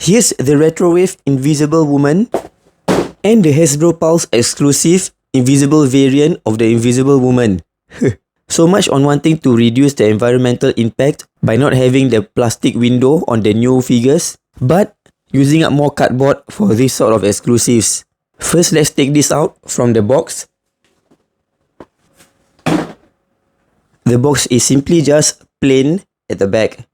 Here's the Retrowave Invisible Woman and the Hasbro Pulse exclusive invisible variant of the Invisible Woman. So much on wanting to reduce the environmental impact by not having the plastic window on the new figures, but using up more cardboard for this sort of exclusives. First, let's take this out from the box. The box is simply just plain at the back.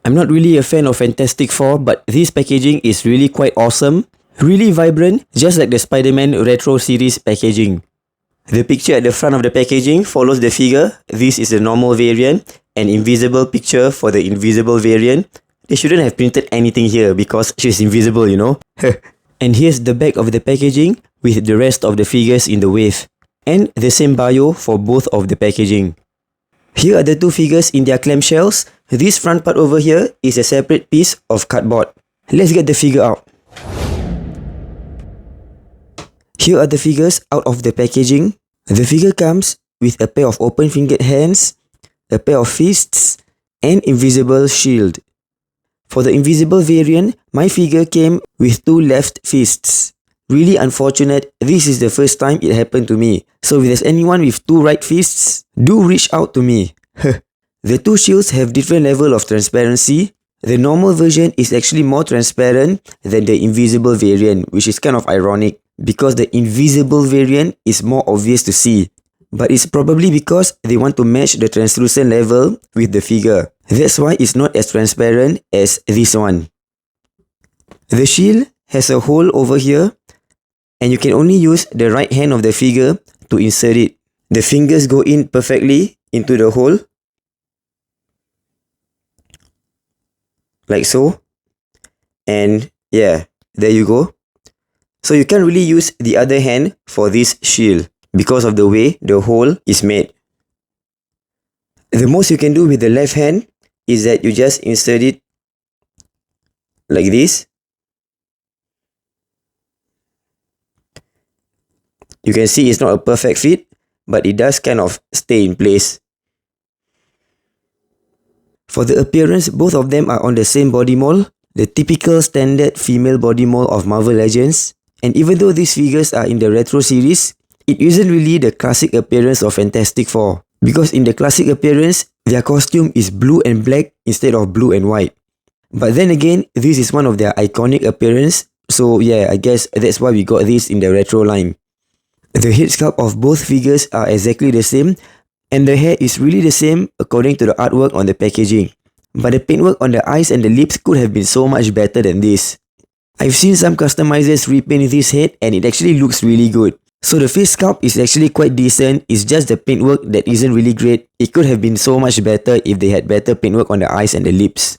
I'm not really a fan of Fantastic Four, but this packaging is really quite awesome. Really vibrant, just like the Spider-Man Retro Series packaging. The picture at the front of the packaging follows the figure. This is the normal variant, an invisible picture for the invisible variant. They shouldn't have printed anything here because she's invisible, you know. And here's the back of the packaging with the rest of the figures in the wave. And the same bio for both of the packaging. Here are the two figures in their clamshells. This front part over here is a separate piece of cardboard. Let's get the figure out. Here are the figures out of the packaging. The figure comes with a pair of open-fingered hands, a pair of fists, and invisible shield. For the invisible variant, my figure came with two left fists. Really unfortunate, this is the first time it happened to me. So if there's anyone with two right fists, do reach out to me. The two shields have different level of transparency. The normal version is actually more transparent than the invisible variant, which is kind of ironic because the invisible variant is more obvious to see. But it's probably because they want to match the translucent level with the figure. That's why it's not as transparent as this one. The shield has a hole over here, and you can only use the right hand of the figure to insert it. The fingers go in perfectly into the hole, like so. And yeah, there you go. So you can't really use the other hand for this shield because of the way the hole is made. The most you can do with the left hand is that you just insert it like this. You can see it's not a perfect fit, but it does kind of stay in place. For the appearance, both of them are on the same body mold, the typical standard female body mold of Marvel Legends. And even though these figures are in the retro series, it isn't really the classic appearance of Fantastic Four. Because in the classic appearance, their costume is blue and black instead of blue and white. But then again, this is one of their iconic appearance, so yeah, I guess that's why we got this in the retro line. The head sculpt of both figures are exactly the same, and the hair is really the same according to the artwork on the packaging. But the paintwork on the eyes and the lips could have been so much better than this. I've seen some customizers repaint this head and it actually looks really good. So the face sculpt is actually quite decent, it's just the paintwork that isn't really great. It could have been so much better if they had better paintwork on the eyes and the lips.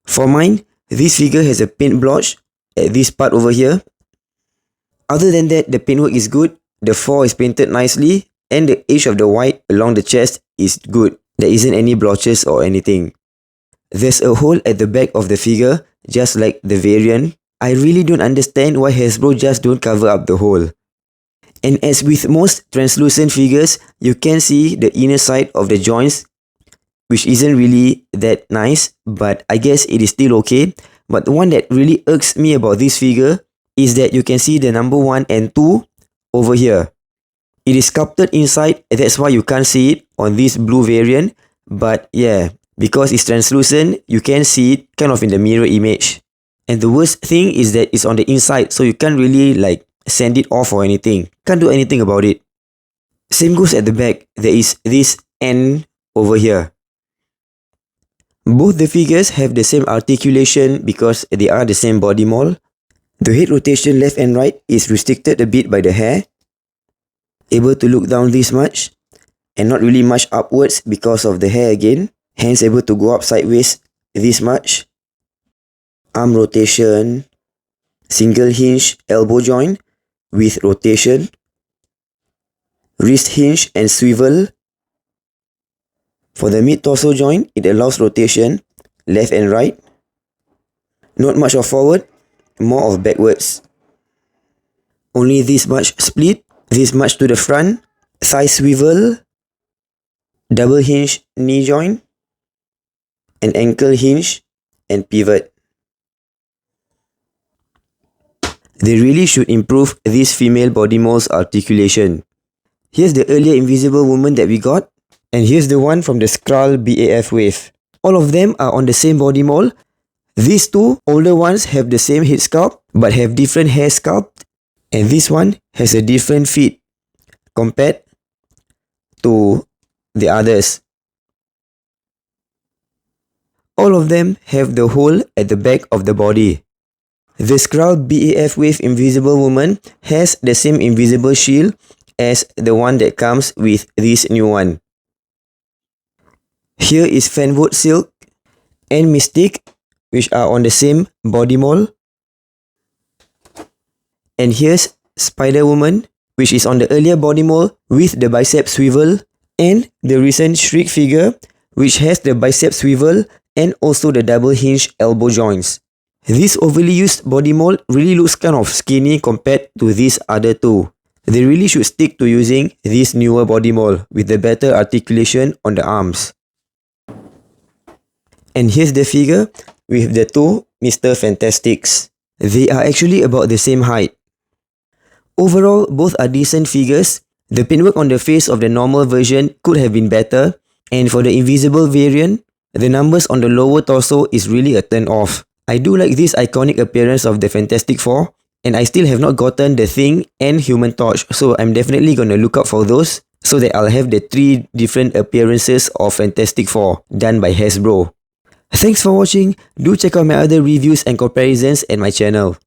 For mine, this figure has a paint blotch at this part over here. Other than that, the paintwork is good, the fur is painted nicely, and the edge of the white along the chest is good. There isn't any blotches or anything. There's a hole at the back of the figure, just like the variant. I really don't understand why Hasbro just don't cover up the hole. And as with most translucent figures, you can see the inner side of the joints, which isn't really that nice, but I guess it is still okay. But the one that really irks me about this figure is that you can see the number 1 and 2 over here. It is sculpted inside, that's why you can't see it on this blue variant. But yeah, because it's translucent, you can see it kind of in the mirror image. And the worst thing is that it's on the inside, so you can't really like send it off or anything. Can't do anything about it. Same goes at the back. There is this N over here. Both the figures have the same articulation because they are the same body mold. The head rotation left and right is restricted a bit by the hair. Able to look down this much and not really much upwards because of the hair again. Hands able to go up sideways this much. Arm rotation, single hinge elbow joint with rotation, wrist hinge and swivel. For the mid-torso joint, it allows rotation left and right. Not much of forward, more of backwards. Only this much split, this much to the front, thigh swivel, double hinge knee joint, and ankle hinge and pivot. They really should improve this female body mold's articulation. Here's the earlier Invisible Woman that we got, and here's the one from the Skrull BAF wave. All of them are on the same body mold. These two older ones have the same head sculpt but have different hair sculpt, and this one has a different feet compared to the others. All of them have the hole at the back of the body. The Skrull BAF Wave Invisible Woman has the same invisible shield as the one that comes with this new one. Here is Fanwood Silk and Mystique, which are on the same body mold. And here's Spider Woman, which is on the earlier body mold with the bicep swivel, and the recent Shriek figure, which has the bicep swivel and also the double hinge elbow joints. This overly used body mold really looks kind of skinny compared to these other two. They really should stick to using this newer body mold with the better articulation on the arms. And here's the figure with the two Mr. Fantastics. They are actually about the same height. Overall, both are decent figures. The paintwork on the face of the normal version could have been better, and for the invisible variant, the numbers on the lower torso is really a turn off. I do like this iconic appearance of the Fantastic Four, and I still have not gotten the Thing and Human Torch, so I'm definitely gonna look out for those so that I'll have the 3 different appearances of Fantastic Four done by Hasbro. Thanks for watching. Do check out my other reviews and comparisons at my channel.